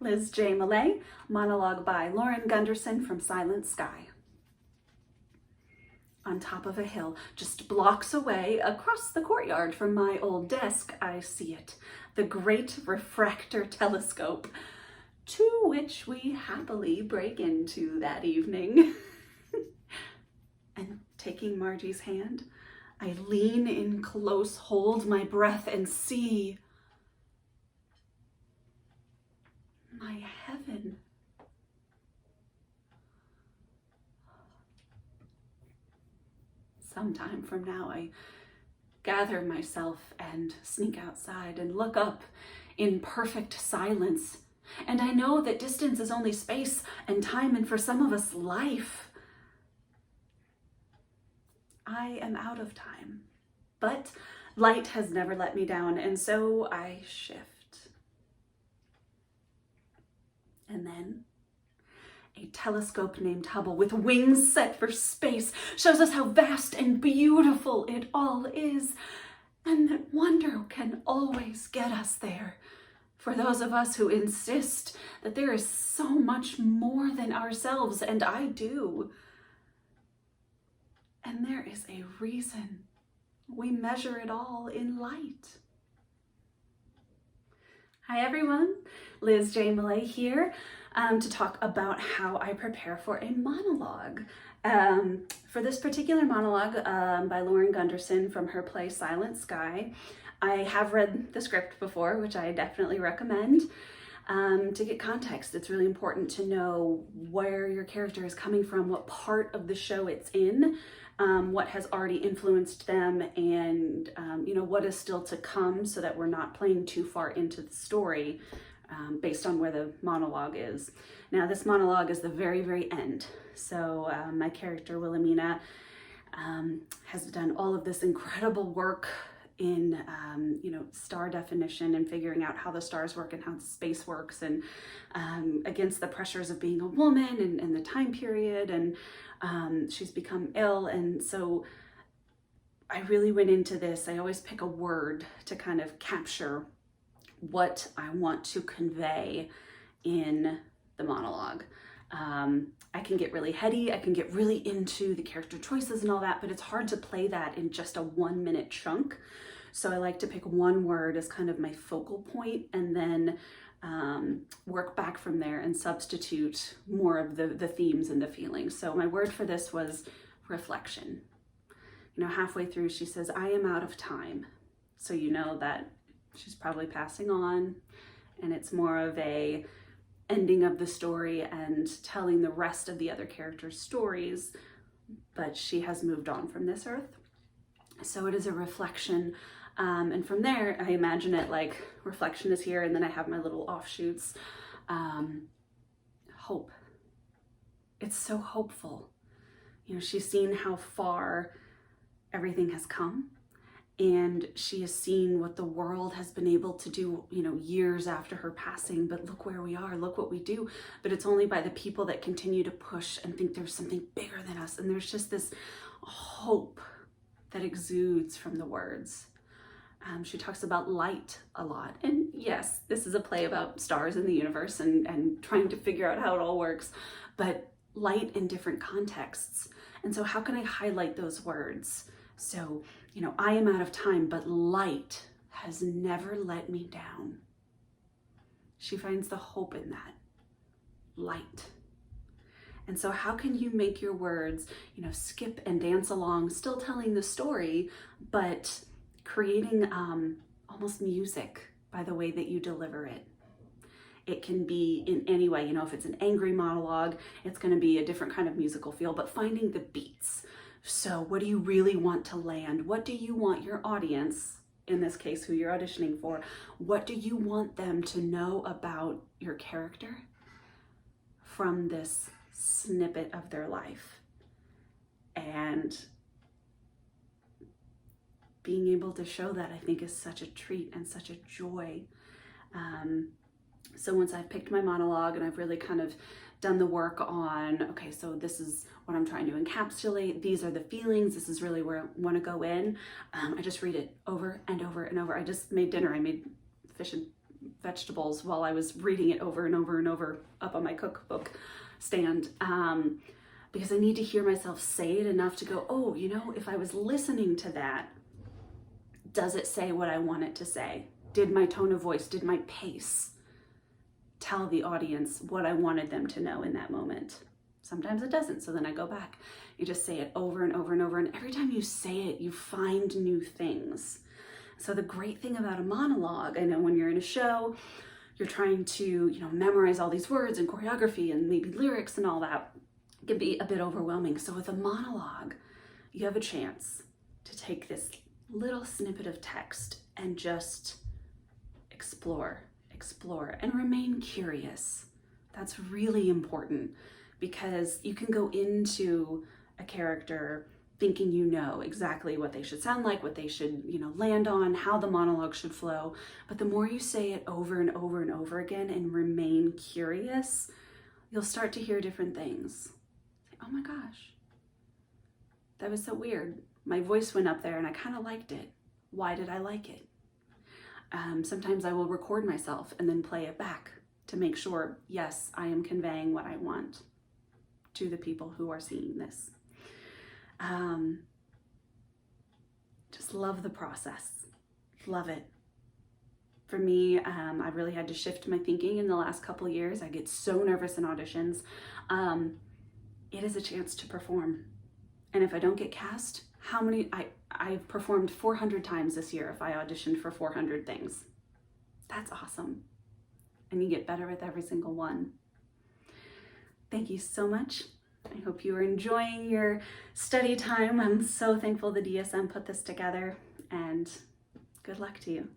Liz J. Millea, monologue by Lauren Gunderson from Silent Sky. On top of a hill, just blocks away, across the courtyard from my old desk, I see it, the great refractor telescope, to which we happily break into that evening. And taking Margie's hand, I lean in close, hold my breath, and see my heaven. Sometime from now, I gather myself and sneak outside and look up in perfect silence. And I know that distance is only space and time, and for some of us, life. I am out of time, but light has never let me down, and so I shift. And then a telescope named Hubble, with wings set for space, shows us how vast and beautiful it all is, and that wonder can always get us there. For those of us who insist that there is so much more than ourselves, and I do. And there is a reason we measure it all in light. Hi everyone, Liz J. Millea here to talk about how I prepare for a monologue. For this particular monologue by Lauren Gunderson from her play Silent Sky, I have read the script before, which I definitely recommend. To get context, it's really important to know where your character is coming from, what part of the show it's in, what has already influenced them, and what is still to come, so that we're not playing too far into the story based on where the monologue is. Now, this monologue is the very, very end. So my character, Wilhelmina, has done all of this incredible work in star definition and figuring out how the stars work and how the space works, and against the pressures of being a woman and the time period, and she's become ill. And so I really went into this. I always pick a word to kind of capture what I want to convey in the monologue. I can get really heady, I can get really into the character choices and all that, but it's hard to play that in just a 1 minute chunk. So I like to pick one word as kind of my focal point, and then work back from there and substitute more of the themes and the feelings. So my word for this was reflection. Halfway through she says, "I am out of time." So you know that she's probably passing on, and it's more of a ending of the story and telling the rest of the other characters' stories, but she has moved on from this earth. So it is a reflection. And from there, I imagine it like reflection is here, and then I have my little offshoots. Hope. It's so hopeful. She's seen how far everything has come, and she has seen what the world has been able to do, years after her passing. But look where we are, look what we do. But it's only by the people that continue to push and think there's something bigger than us. And there's just this hope that exudes from the words. She talks about light a lot. And yes, this is a play about stars in the universe and trying to figure out how it all works, but light in different contexts. And so how can I highlight those words? So, I am out of time, but light has never let me down. She finds the hope in that. Light. And so how can you make your words, skip and dance along, still telling the story, but creating almost music by the way that you deliver it? It can be in any way. If it's an angry monologue, it's going to be a different kind of musical feel, but finding the beats. So what do you really want to land? What do you want your audience, in this case, who you're auditioning for, what do you want them to know about your character from this snippet of their life? And being able to show that, I think, is such a treat and such a joy. So once I've picked my monologue and I've really kind of done the work on, okay, so this is what I'm trying to encapsulate, these are the feelings, this is really where I want to go in, I just read it over and over and over. I just made dinner. I made fish and vegetables while I was reading it over and over and over up on my cookbook stand, because I need to hear myself say it enough to go, oh, you know, if I was listening to that, does it say what I want it to say? Did my tone of voice, did my pace tell the audience what I wanted them to know in that moment? Sometimes it doesn't, so then I go back. You just say it over and over and over, and every time you say it, you find new things. So the great thing about a monologue, I know when you're in a show, you're trying to, you know, memorize all these words and choreography and maybe lyrics and all that. It can be a bit overwhelming. So with a monologue, you have a chance to take this little snippet of text and just explore, and remain curious. That's really important, because you can go into a character thinking you know exactly what they should sound like, what they should, you know, land on, how the monologue should flow. But the more you say it over and over and over again and remain curious, you'll start to hear different things. Oh my gosh, that was so weird. My voice went up there and I kind of liked it. Why did I like it? Sometimes I will record myself and then play it back to make sure, yes, I am conveying what I want to the people who are seeing this. Just love the process. Love it. For me, I really had to shift my thinking in the last couple of years. I get so nervous in auditions. It is a chance to perform. And if I don't get cast, I've performed 400 times this year if I auditioned for 400 things. That's awesome. And you get better with every single one. Thank you so much. I hope you are enjoying your study time. I'm so thankful the DSM put this together, and good luck to you.